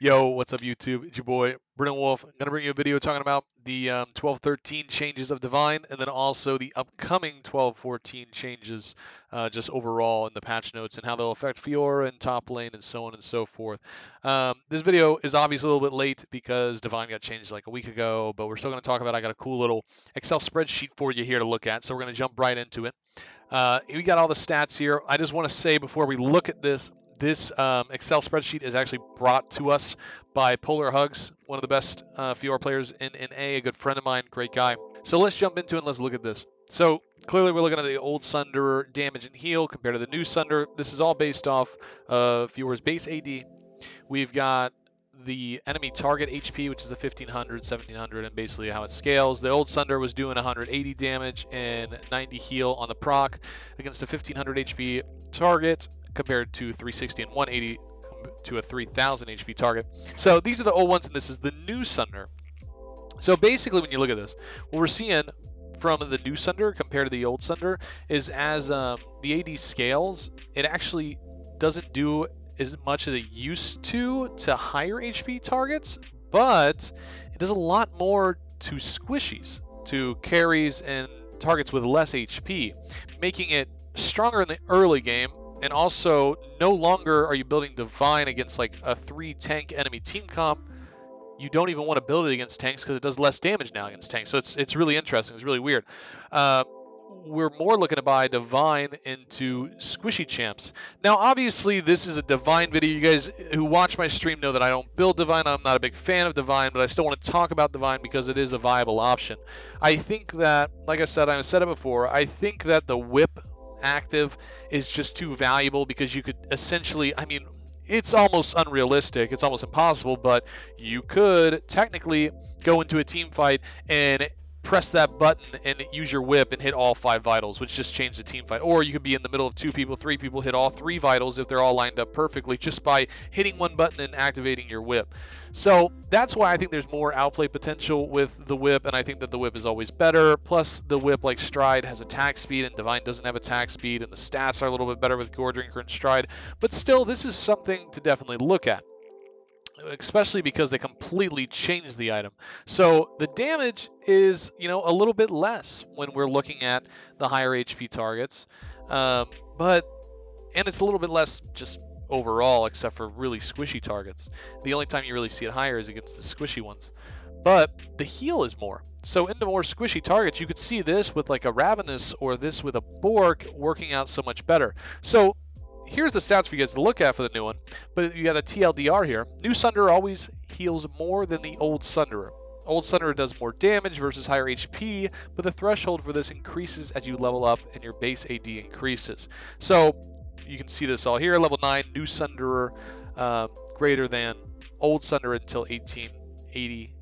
Yo, what's up YouTube? It's your boy, Brennan Wolf. I'm going to bring you a video talking about the 12-13 changes of Divine and then also the upcoming 12-14 changes just overall in the patch notes and how they'll affect Fiora and top lane and so on and so forth. This video is obviously a little bit late because Divine got changed like a week ago, but we're still going to talk about it. I got a cool little Excel spreadsheet for you here to look at, so we're going to jump right into it. We got all the stats here. I just want to say before we look at this, this Excel spreadsheet is actually brought to us by Polar Hugs, one of the best Fiora players in a good friend of mine, great guy. So let's jump into it and let's look at this. So clearly we're looking at the old Sunder damage and heal compared to the new Sunder. This is all based off of Fiora's base AD. We've got the enemy target HP, which is the 1500, 1700, and basically how it scales. The old Sunder was doing 180 damage and 90 heal on the proc against a 1500 HP target compared to 360 and 180 to a 3000 HP target. So these are the old ones, and this is the new Sunder. So basically, when you look at this, what we're seeing from the new Sunder compared to the old Sunder is as the AD scales, it actually doesn't do as much as it used to higher HP targets, but it does a lot more to squishies, to carries and targets with less HP, making it stronger in the early game. And also, no longer are you building Divine against like a 3-tank enemy team comp. You don't even want to build it against tanks because it does less damage now against tanks. So it's really interesting. It's really weird. We're more looking to buy Divine into squishy champs. Now, obviously, this is a Divine video. You guys who watch my stream know that I don't build Divine. I'm not a big fan of Divine, but I still want to talk about Divine because it is a viable option. I think that, like I said it before, I think that the whip active is just too valuable because you could essentially, I mean, it's almost unrealistic, it's almost impossible, but you could technically go into a team fight and press that button and use your whip and hit all 5 vitals, which just changed the team fight. Or you could be in the middle of 2 people, 3 people, hit all 3 vitals if they're all lined up perfectly just by hitting one button and activating your whip. So that's why I think there's more outplay potential with the whip, and I think that the whip is always better. Plus, the whip, like Stride, has attack speed, and Divine doesn't have attack speed, and the stats are a little bit better with Gore Drinker and Stride. But still, this is something to definitely look at, especially because they completely changed the item. So the damage is, a little bit less when we're looking at the higher HP targets, and it's a little bit less just overall, except for really squishy targets. The only time you really see it higher is against the squishy ones. But the heal is more. So into more squishy targets, you could see this with like a Ravenous or this with a Bork working out so much better. So here's the stats for you guys to look at for the new one, but you got a TLDR here. New Sunder always heals more than the old Sunderer. Old Sunderer does more damage versus higher HP, but the threshold for this increases as you level up and your base AD increases. So you can see this all here. Level 9, New Sunderer greater than Old Sunderer until 1880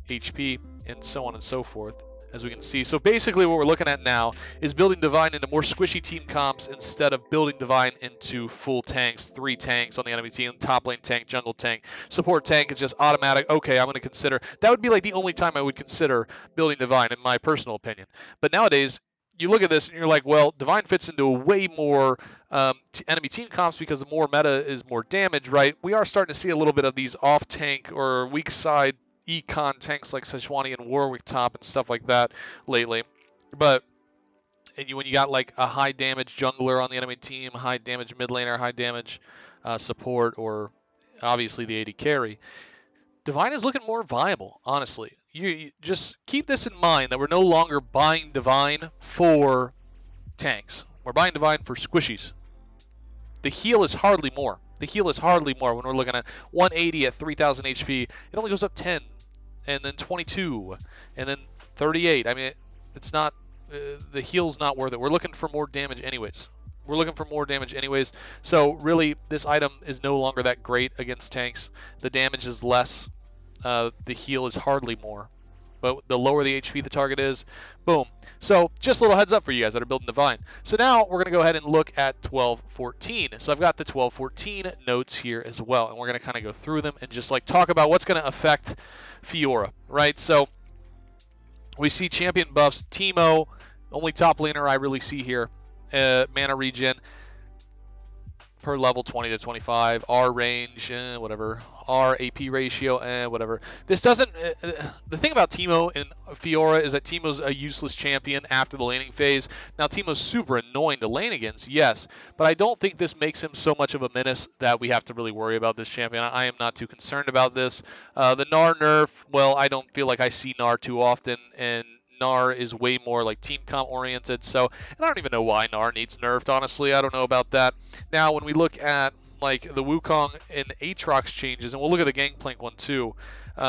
HP, and so on and so forth, as we can see. So basically what we're looking at now is building Divine into more squishy team comps instead of building Divine into full tanks, 3 tanks on the enemy team, top lane tank, jungle tank, support tank is just automatic. Okay, I'm going to consider. That would be like the only time I would consider building Divine, in my personal opinion. But nowadays, you look at this and you're like, well, Divine fits into way more enemy team comps because the more meta is more damage, right? We are starting to see a little bit of these off-tank or weak side econ tanks like Sejuani and Warwick top and stuff like that lately. But when you got like a high damage jungler on the enemy team, high damage mid laner, high damage support, or obviously the AD carry, Divine is looking more viable, honestly. You just keep this in mind that we're no longer buying Divine for tanks. We're buying Divine for squishies. The heal is hardly more. The heal is hardly more when we're looking at 180 at 3000 HP. It only goes up 10, and then 22, and then 38. I mean, it's not, the heal's not worth it. We're looking for more damage anyways. So really, this item is no longer that great against tanks. The damage is less. The heal is hardly more. But the lower the HP the target is, boom. So just a little heads up for you guys that are building Divine. So now we're going to go ahead and look at 12-14. So I've got the 12-14 notes here as well, and we're going to kind of go through them and just like talk about what's going to affect Fiora, right? So we see champion buffs. Teemo, only top laner I really see here. Mana regen. per level 20 to 25, R range, whatever, R AP ratio, whatever. This doesn't. The thing about Teemo and Fiora is that Teemo's a useless champion after the laning phase. Now Teemo's super annoying to lane against, yes, but I don't think this makes him so much of a menace that we have to really worry about this champion. I am not too concerned about this. The Gnar nerf, well, I don't feel like I see Gnar too often, and Gnar is way more like team comp oriented, so and I don't even know why Gnar needs nerfed, honestly. I don't know about that. Now, when we look at like the Wukong and Aatrox changes, and we'll look at the Gangplank one too. We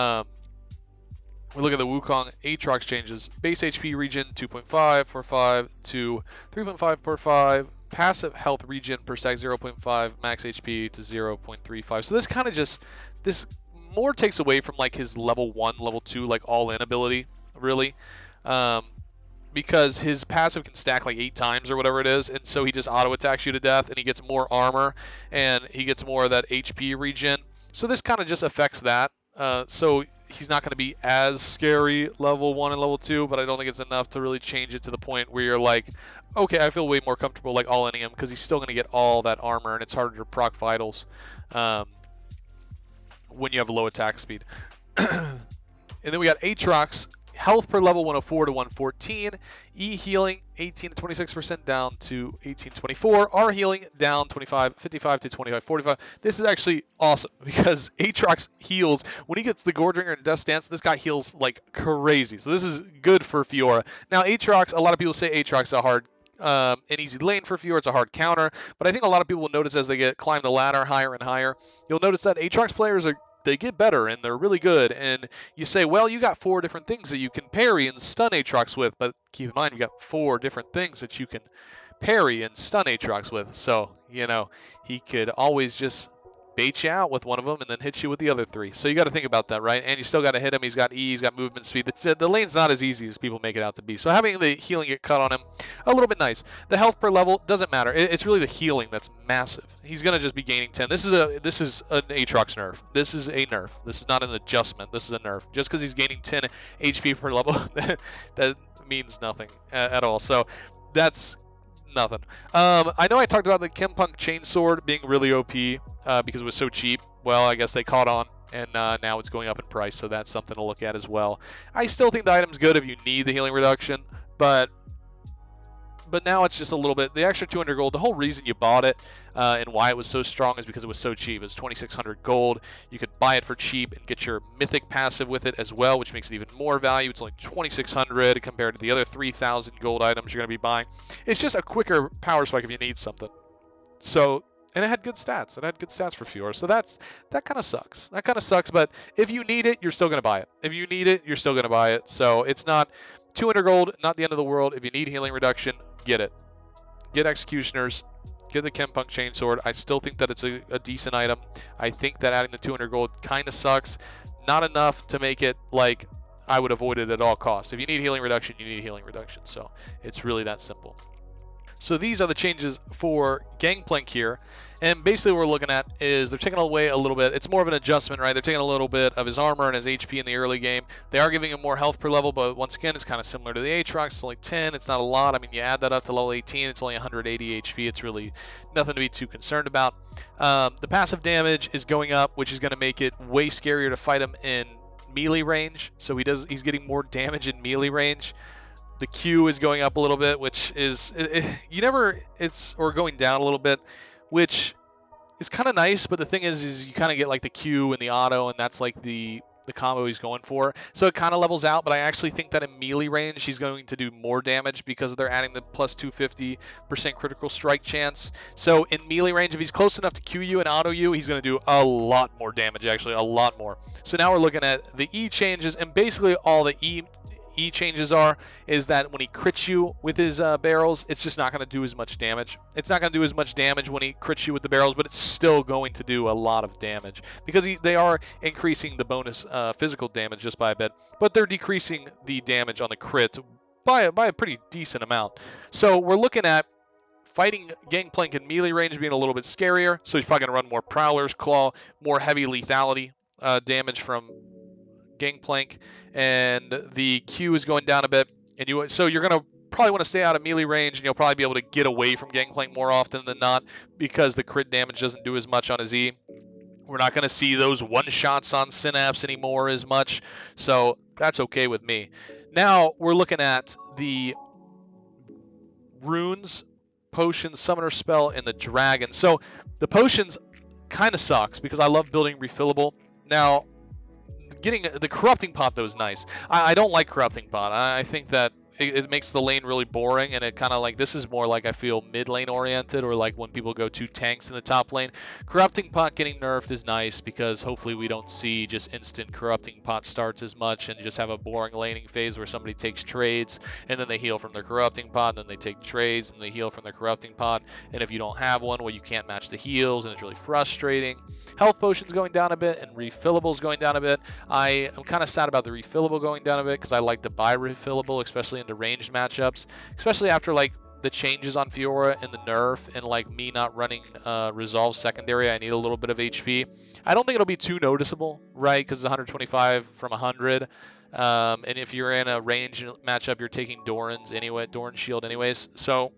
look at the Wukong Aatrox changes. Base HP regen 2.5 per 5 to 3.5 per 5. Passive health regen per stack 0.5. Max HP to 0.35. So this kind of just, this more takes away from like his level 1, level 2, like all-in ability, really. Because his passive can stack like 8 times or whatever it is, and so he just auto-attacks you to death, and he gets more armor, and he gets more of that HP regen. So this kind of just affects that. So he's not going to be as scary level 1 and level 2, but I don't think it's enough to really change it to the point where you're like, okay, I feel way more comfortable like all-inning him, because he's still going to get all that armor, and it's harder to proc vitals when you have low attack speed. And then we got Aatrox. Health per level 104 to 114. E healing 18 to 26% down to 18 to 24. R healing down 55 to 25 45. This is actually awesome because Aatrox heals when he gets the Goredringer and Death Stance. This guy heals like crazy. So this is good for Fiora. Now Aatrox, a lot of people say Aatrox is a hard an easy lane for Fiora. It's a hard counter, but I think a lot of people will notice as they climb the ladder higher and higher, you'll notice that Aatrox players they get better and they're really good. And you say, well, you got 4 different things that you can parry and stun Aatrox with, but keep in mind you got 4 different things that you can parry and stun Aatrox with. So, you know, he could always just bait you out with one of them and then hit you with the other 3. So you got to think about that, right? And you still got to hit him. He's got E, he's got movement speed. The lane's not as easy as people make it out to be. So having the healing get cut on him, a little bit nice. The health per level doesn't matter. It's really the healing that's massive. He's going to just be gaining 10. This is an Aatrox nerf. This is a nerf. This is not an adjustment. This is a nerf. Just because he's gaining 10 HP per level, that means nothing at all. So that's nothing. I know I talked about the Chempunk Chainsword being really OP because it was so cheap. Well, I guess they caught on, and now it's going up in price, so that's something to look at as well. I still think the item's good if you need the healing reduction, but now it's just a little bit, the extra 200 gold, the whole reason you bought it and why it was so strong is because it was so cheap. It was 2,600 gold. You could buy it for cheap and get your mythic passive with it as well, which makes it even more value. It's only 2,600 compared to the other 3,000 gold items you're going to be buying. It's just a quicker power spike if you need something. So, and it had good stats. It had good stats for Fiora. So that kind of sucks. That kind of sucks, but if you need it, you're still going to buy it. If you need it, you're still going to buy it. So it's not 200 gold, not the end of the world. If you need healing reduction, get it. Get Executioners. Get the Chempunk Chainsword. I still think that it's a decent item. I think that adding the 200 gold kind of sucks. Not enough to make it like I would avoid it at all costs. If you need healing reduction, you need healing reduction. So it's really that simple. So these are the changes for Gangplank here. And basically what we're looking at is they're taking away a little bit. It's more of an adjustment, right? They're taking a little bit of his armor and his HP in the early game. They are giving him more health per level, but once again, it's kind of similar to the Aatrox. It's only 10. It's not a lot. I mean, you add that up to level 18, it's only 180 HP. It's really nothing to be too concerned about. The passive damage is going up, which is going to make it way scarier to fight him in melee range. So he's getting more damage in melee range. The Q is going up a little bit, which is or going down a little bit, which is kind of nice. But the thing is you kind of get like the Q and the auto, and that's like the combo he's going for. So it kind of levels out. But I actually think that in melee range, he's going to do more damage because they're adding the plus 250% critical strike chance. So in melee range, if he's close enough to Q you and auto you, he's going to do a lot more damage. Actually, a lot more. So now we're looking at the E changes, and basically all the E changes is that when he crits you with his barrels, it's just not going to do as much damage. It's not going to do as much damage when he crits you with the barrels, but it's still going to do a lot of damage because they are increasing the bonus physical damage just by a bit, but they're decreasing the damage on the crit by a pretty decent amount. So we're looking at fighting Gangplank in melee range being a little bit scarier, so he's probably going to run more Prowler's Claw, more heavy lethality damage from Gangplank, and the Q is going down a bit, and so you're going to probably want to stay out of melee range, and you'll probably be able to get away from Gangplank more often than not because the crit damage doesn't do as much on his E. We're not going to see those one-shots on Synapse anymore as much, so that's okay with me. Now we're looking at the runes, potions, summoner spell, and the dragon. So the potions kind of sucks because I love building refillable. Now, getting the corrupting pot though is nice. I don't like corrupting pot. I think that it makes the lane really boring, and it kind of like, this is more like, I feel, mid lane oriented, or like when people go 2 tanks in the top lane. Corrupting pot getting nerfed is nice because hopefully we don't see just instant corrupting pot starts as much and just have a boring laning phase where somebody takes trades and then they heal from their corrupting pot, and then they take trades and they heal from their corrupting pot, and if you don't have one, well, you can't match the heals and it's really frustrating. Health potions going down a bit and refillables going down a bit. I am kind of sad about the refillable going down a bit because I like to buy refillable, especially into ranged matchups, especially after like the changes on Fiora and the nerf, and like me not running resolve secondary. I need a little bit of HP. I don't think it'll be too noticeable, right? Because it's 125 from 100. And if you're in a range matchup, you're taking Doran's anyway, Doran shield anyways. So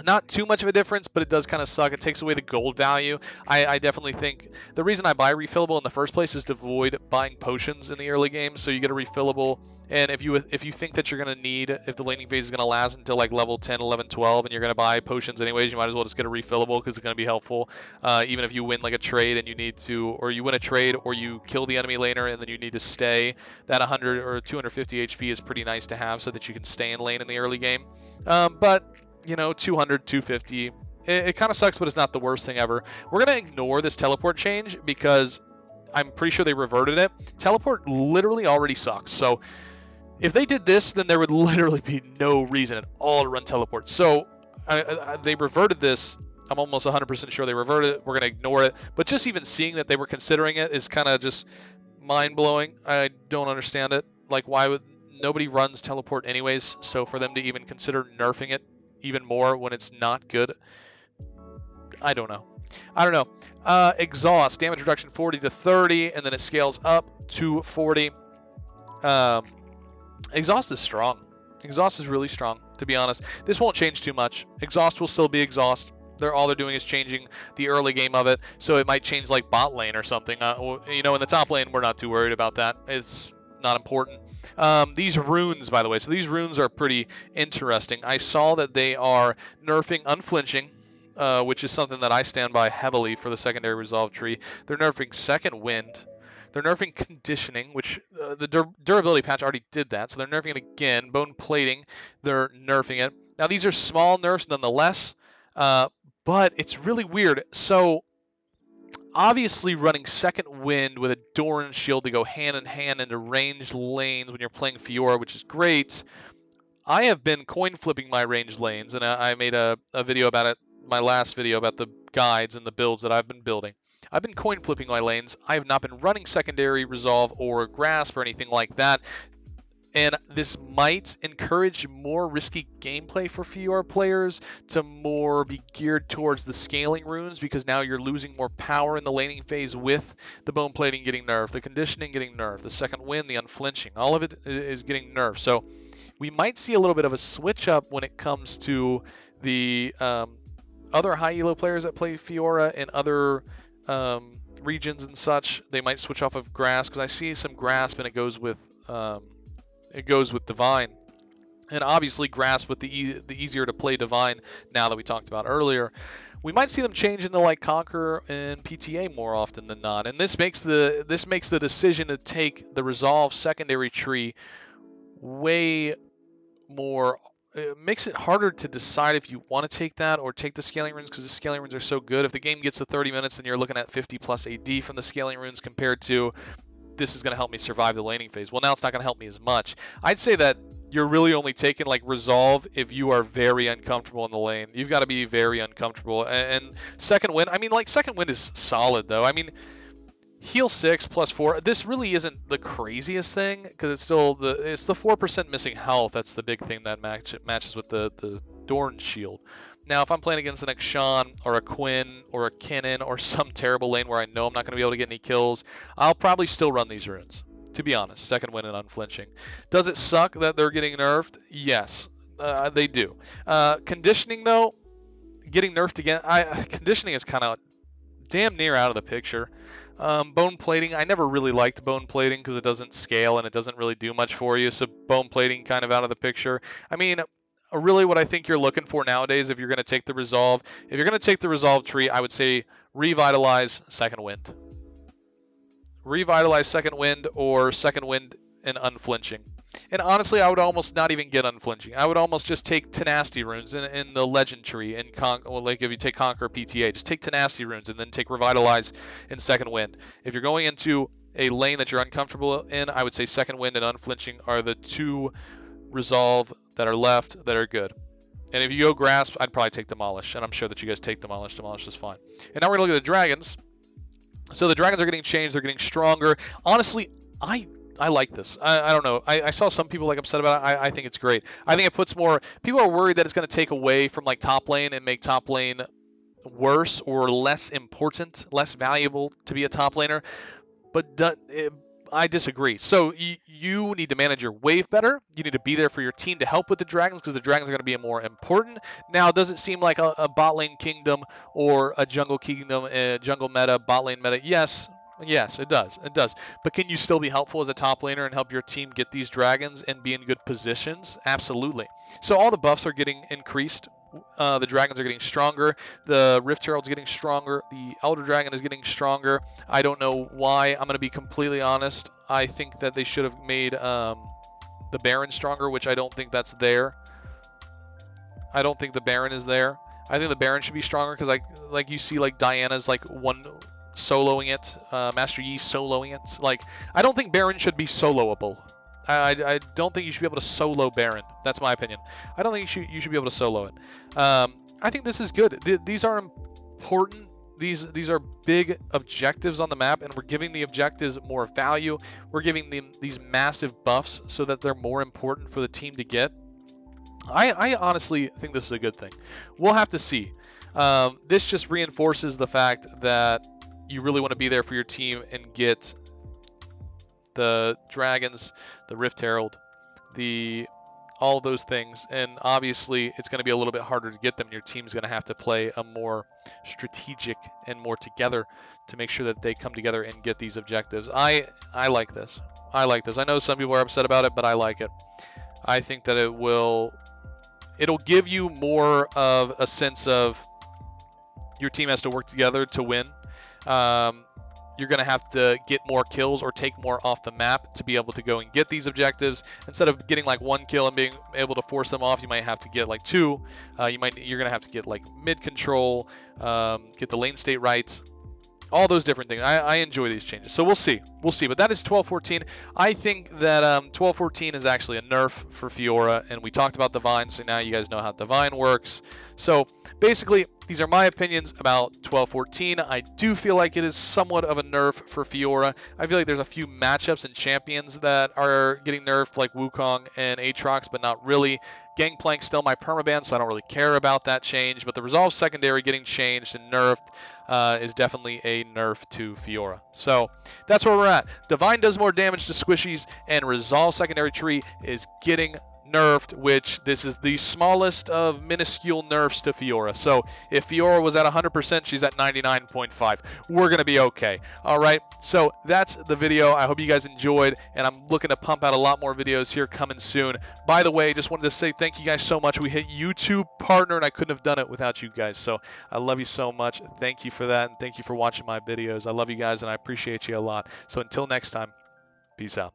not too much of a difference, but it does kind of suck. It takes away the gold value. I definitely think the reason I buy refillable in the first place is to avoid buying potions in the early game. So you get a refillable, and if you think that you're going to need, if the laning phase is going to last until like level 10, 11, 12, and you're going to buy potions anyways, you might as well just get a refillable because it's going to be helpful. Even if you win like a trade and you need to, or you win a trade or you kill the enemy laner and then you need to stay, that 100 or 250 HP is pretty nice to have so that you can stay in lane in the early game. But you know, 200, 250. It kind of sucks, but it's not the worst thing ever. We're going to ignore this teleport change because I'm pretty sure they reverted it. Teleport literally already sucks. So if they did this, then there would literally be no reason at all to run teleport. So they reverted this. I'm almost 100% sure they reverted it. We're going to ignore it. But just even seeing that they were considering it is kind of just mind-blowing. I don't understand it. Like, why would nobody runs teleport anyways? So for them to even consider nerfing it even more when it's not good, I don't know. Exhaust damage reduction 40 to 30, and then it scales up to 40. Exhaust is strong. Exhaust is really strong, to be honest. This won't change too much. Exhaust will still be exhaust. All they're doing is changing the early game of it, so it might change like bot lane or something. You know, in the top lane, we're not too worried about that. It's not important. These runes, by the way, so these runes are pretty interesting. I saw that they are nerfing unflinching, which is something that I stand by heavily for the secondary resolve tree. They're nerfing second wind. They're nerfing conditioning, which the durability patch already did that, so they're nerfing it again. Bone plating, they're nerfing it. Now, these are small nerfs nonetheless, but it's really weird. So obviously, running second wind with a Doran shield to go hand in hand into ranged lanes when you're playing Fiora, which is great. I have been coin flipping my ranged lanes, and I made a video about it, my last video about the guides and the builds that I've been building. I've been coin flipping my lanes. I have not been running secondary resolve or grasp or anything like that. And this might encourage more risky gameplay for Fiora players to more be geared towards the scaling runes, because now you're losing more power in the laning phase with the bone plating getting nerfed, the conditioning getting nerfed, the second wind, the unflinching. All of it is getting nerfed. So we might see a little bit of a switch up when it comes to the other high elo players that play Fiora in other regions and such. They might switch off of grasp, because I see some grasp and it goes with divine, and obviously grasp with the easier to play divine now that we talked about earlier. We might see them change into like Conqueror and PTA more often than not, and this makes the decision to take the resolve secondary tree way more. It makes it harder to decide if you want to take that or take the scaling runes, because the scaling runes are so good. If the game gets to 30 minutes, then you're looking at 50 plus AD from the scaling runes compared to, this is going to help me survive the laning phase. Well, now it's not going to help me as much. I'd say that you're really only taking like resolve if you are very uncomfortable in the lane. You've got to be very uncomfortable. And second wind, I mean, like, second wind is solid though. I mean, heal 6 plus 4. This really isn't the craziest thing, because it's still the 4% missing health. That's the big thing that matches with the Dorn shield. Now, if I'm playing against the next Sean or a Quinn or a Kinnan or some terrible lane where I know I'm not going to be able to get any kills, I'll probably still run these runes, to be honest. Second wind and unflinching. Does it suck that they're getting nerfed? Yes. They do. Conditioning though, getting nerfed again. Conditioning is kind of damn near out of the picture. Bone plating, I never really liked bone plating because it doesn't scale and it doesn't really do much for you. So bone plating kind of out of the picture. I mean, really what I think you're looking for nowadays, if you're going to take the resolve, if you're going to take the resolve tree, I would say revitalize second wind. Revitalize second wind or second wind and unflinching. And honestly, I would almost not even get unflinching. I would almost just take tenacity runes in the legend tree and like if you take conquer PTA, just take tenacity runes and then take revitalize in second wind. If you're going into a lane that you're uncomfortable in, I would say second wind and unflinching are the two resolve that are left that are good. And if you go grasp, I'd probably take demolish, and I'm sure that you guys take demolish. Demolish is fine. And now we're gonna look at the dragons. So the dragons are getting changed. They're getting stronger. Honestly, I like this. I don't know. I saw some people like upset about it. I think it's great. I think it puts more. People are worried that it's going to take away from like top lane and make top lane worse or less important, less valuable to be a top laner. But I disagree. So you need to manage your wave better. You need to be there for your team to help with the dragons because the dragons are going to be more important. Now, does it seem like a bot lane kingdom or a jungle kingdom, jungle meta, bot lane meta? Yes. Yes, it does. It does. But can you still be helpful as a top laner and help your team get these dragons and be in good positions? Absolutely. So all the buffs are getting increased. The dragons are getting stronger. The Rift Herald's getting stronger. The Elder Dragon is getting stronger. I don't know why. I'm going to be completely honest. I think that they should have made the Baron stronger, which I don't think that's there. I don't think the Baron is there. I think the Baron should be stronger because like you see like Diana's like one soloing it, Master Yi soloing it. Like, I don't think Baron should be soloable. I don't think you should be able to solo Baron. That's my opinion. I don't think you should be able to solo it. I think this is good. These are important. These are big objectives on the map, and we're giving the objectives more value. We're giving them these massive buffs so that they're more important for the team to get. I honestly think this is a good thing. We'll have to see. This just reinforces the fact that you really want to be there for your team and get the dragons, the Rift Herald, all those things. And obviously, it's going to be a little bit harder to get them. Your team's going to have to play a more strategic and more together to make sure that they come together and get these objectives. I like this. I like this. I know some people are upset about it, but I like it. I think that it'll give you more of a sense of your team has to work together to win. You're going to have to get more kills or take more off the map to be able to go and get these objectives. Instead of getting like one kill and being able to force them off, you might have to get like two. You're going to have to get like mid control, get the lane state right, all those different things. I enjoy these changes. So we'll see. We'll see. But that is 12-14. I think that 12-14 is actually a nerf for Fiora. And we talked about Divine, so now you guys know how Divine works. So basically, these are my opinions about 12-14. I do feel like it is somewhat of a nerf for Fiora. I feel like there's a few matchups and champions that are getting nerfed, like Wukong and Aatrox, but not really. Gangplank's still my permaban, so I don't really care about that change. But the Resolve Secondary getting changed and nerfed is definitely a nerf to Fiora. So that's where we're at. Divine does more damage to squishies, and Resolve Secondary Tree is getting nerfed, which this is the smallest of minuscule nerfs to Fiora. So if Fiora was at 100%, she's at 99.5. We're going to be okay. All right, so that's the video. I hope you guys enjoyed, and I'm looking to pump out a lot more videos here coming soon. By the way, just wanted to say thank you guys so much. We hit YouTube partner, and I couldn't have done it without you guys. So I love you so much. Thank you for that, and thank you for watching my videos. I love you guys, and I appreciate you a lot. So until next time, peace out.